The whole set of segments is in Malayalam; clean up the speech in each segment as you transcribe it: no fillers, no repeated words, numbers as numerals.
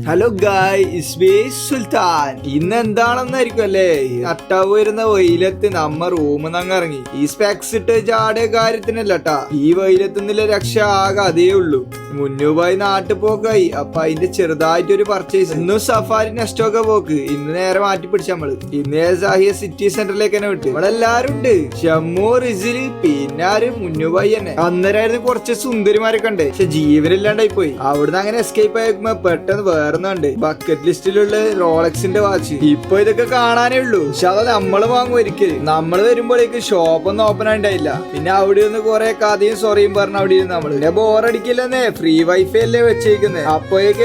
ഹലോ ഗായ് ഇസ്മി സുൽത്താൻ. ഇന്ന് എന്താണെന്നായിരിക്കും അല്ലേ, നട്ടാവ് വരുന്ന വെയിലത്ത് നമ്മ റൂമിൽ നിന്ന് ഇറങ്ങി ഈ സ്പെക്സ് ഇട്ട് ചാടിയ കാര്യത്തിനല്ലട്ടാ. ഈ വെയിലത്തുനിന്നുള്ള രക്ഷ ആകെ അതേ ഉള്ളൂ. മുന്നുപായി നാട്ടിൽ പോക്കായി. അപ്പൊ അതിന്റെ ചെറുതായിട്ടൊരു പർച്ചേസ്. ഇന്നും സഫാരി നെസ്റ്റൊക്കെ പോക്ക് ഇന്ന് നേരെ മാറ്റി പിടിച്ച നമ്മള്. ഇന്ന് സാഹിയ സിറ്റി സെന്ററിലേക്ക് തന്നെ വിട്ട്. ഇവിടെ എല്ലാരും ഉണ്ട്. ഷമ്മു, റിസിൽ, പിന്നെ ആര് മുന്നുപായി തന്നെ. അന്നേരമായിരുന്നു കുറച്ച് സുന്ദരിമാരൊക്കെ ഉണ്ട്. പക്ഷെ ജീവനില്ലാണ്ടായി പോയി. അവിടുന്ന് അങ്ങനെ എസ്കേപ്പ് ആയിക്കുമ്പോ പെട്ടെന്ന് വേറെന്നുണ്ട് ബക്കറ്റ് ലിസ്റ്റിലുള്ള റോളക്സിന്റെ വാച്ച്. ഇപ്പൊ ഇതൊക്കെ കാണാനേ ഉള്ളൂ. പക്ഷെ അത് നമ്മള് വാങ്ങും ഒരിക്കല്. നമ്മള് വരുമ്പോഴേക്ക് ഷോപ്പ് ഒന്നും ഓപ്പൺ ആയിണ്ടായില്ല. പിന്നെ അവിടെ നിന്ന് കുറെ കഥയും സോറിയും പറഞ്ഞ അവിടെ ഇരുന്ന് നമ്മള്. പിന്നെ ബോറടിക്കില്ലെന്നേ, ഫ്രീ വൈഫൈ അല്ലേ വെച്ചേക്കുന്നത്. അപ്പോഴേക്ക്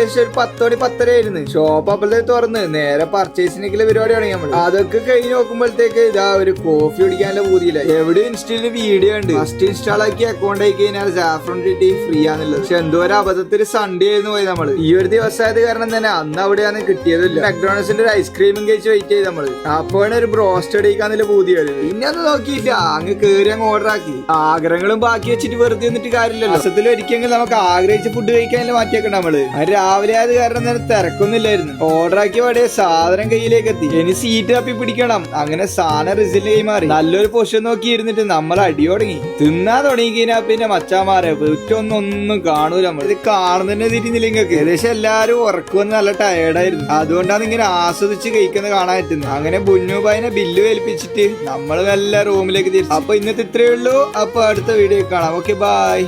ഒരു 10 ആയിരുന്നു. ഷോപ്പ് അപ്പോഴത്തേക്ക് തുറന്ന് നേരെ പർച്ചേസിനേക്കുള്ള പരിപാടി തുടങ്ങി നമ്മള്. അതൊക്കെ കഴിഞ്ഞ് നോക്കുമ്പോഴത്തേക്ക് ഇതാ ഒരു കോഫി കുടിക്കാനുള്ള പൂതിയില്ല. എവിടെ ഇൻസ്റ്റയില് വീഡിയോ ഉണ്ട്, ഫസ്റ്റ് ഇൻസ്റ്റാൾ ആക്കി അക്കൗണ്ട് ആയി കഴിഞ്ഞാൽ സാഫ്രോൺ ടി ഫ്രീ ആണുള്ളത്. പക്ഷെ എന്തോ ഒരു അബദ്ധത്തിൽ സൺഡേ ആയിരുന്നു പോയി നമ്മള്. ഈ ഒരു ദിവസമായത് കാരണം തന്നെ അന്ന് അവിടെയാണ് കിട്ടിയതില്ല. മക്ഡൊണാൾഡ്സിന്റെ ഒരു ഐസ്ക്രീമും കഴിച്ച് വെയിറ്റ് ചെയ്ത് നമ്മള്. അപ്പോഴാണ് ഒരു ബ്രോസ്റ്റ് അടിക്കാന്നുള്ള പൂതിയായത്. പിന്നെ ഒന്നും നോക്കിയില്ല, അങ്ങ് കേറി അങ്ങ് ഓർഡർ ആക്കി. ആഗ്രഹങ്ങളും ബാക്കി വെച്ചിട്ട് വെറുതെ നിന്നിട്ട് കാര്യമില്ലല്ലോ. ദിവസത്തിൽ ഒരിക്കലെങ്കിൽ നമുക്ക് ആഗ്രഹിച്ച ഫുഡ് കഴിക്കാനല്ലേ മാറ്റിയേക്കണ്ട നമ്മള്. അത് രാവിലെ ആയത് കാരണം തന്നെ തിരക്കൊന്നും ഇല്ലായിരുന്നു. ഓർഡർ ആക്കിയ വടേ സാധനം കയ്യിലേക്ക് എത്തി. ഇനി സീറ്റ് തപ്പി പിടിക്കണം. അങ്ങനെ സാധനം റിസിൽ കൈമാറി. നല്ലൊരു പൊസിഷൻ നോക്കി ഇരുന്നിട്ട് നമ്മൾ അടി തുടങ്ങി. തിന്നാൻ തുടങ്ങി കഴിഞ്ഞാൽ പിന്നെ മച്ചാമാരെ വീട്ടൊന്നും കാണൂല. നമ്മൾ ഇത് കാണുന്നതന്നെ തിരിഞ്ഞില്ല. നിങ്ങൾക്ക് ഏകദേശം എല്ലാരും ഉറക്കുവന്ന് നല്ല ടയേർഡായിരുന്നു. അതുകൊണ്ടാണ് ഇങ്ങനെ ആസ്വദിച്ച് കഴിക്കുന്നത് കാണാൻ പറ്റുന്നത്. അങ്ങനെ ബുന്നുബായിനെ ബില്ല് ഏൽപ്പിച്ചിട്ട് നമ്മൾ നല്ല റൂമിലേക്ക് തിരിച്ചു. അപ്പൊ ഇന്നത്തെ ഇത്രയേ ഉള്ളൂ. അപ്പൊ അടുത്ത വീഡിയോ കാണാം. Okay, by.